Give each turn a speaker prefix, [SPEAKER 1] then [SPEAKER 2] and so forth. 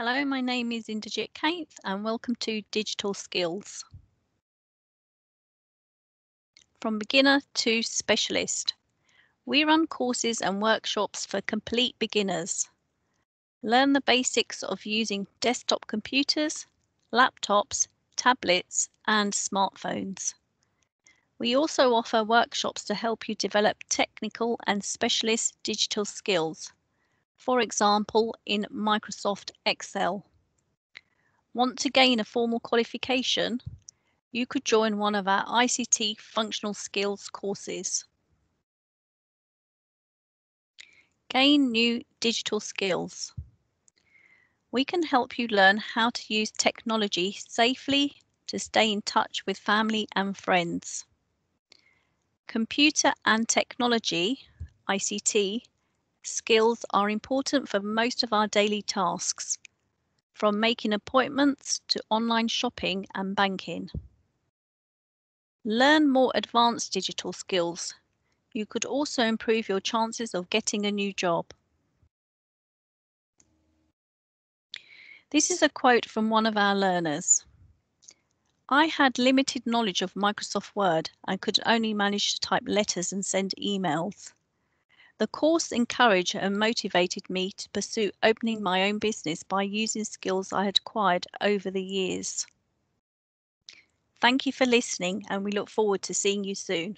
[SPEAKER 1] Hello, my name is Inderjit Kainth and welcome to Digital Skills. From beginner to specialist, we run courses and workshops for complete beginners. Learn the basics of using desktop computers, laptops, tablets and smartphones. We also offer workshops to help you develop technical and specialist digital skills, for example in Microsoft Excel. Want to gain a formal qualification? You could join one of our ICT Functional Skills courses. Gain new digital skills. We can help you learn how to use technology safely to stay in touch with family and friends. Computer and technology, ICT, skills are important for most of our daily tasks, from making appointments to online shopping and banking. Learn more advanced digital skills. You could also improve your chances of getting a new job. This is a quote from one of our learners. I had limited knowledge of Microsoft Word and could only manage to type letters and send emails. The course encouraged and motivated me to pursue opening my own business by using skills I had acquired over the years. Thank you for listening and we look forward to seeing you soon.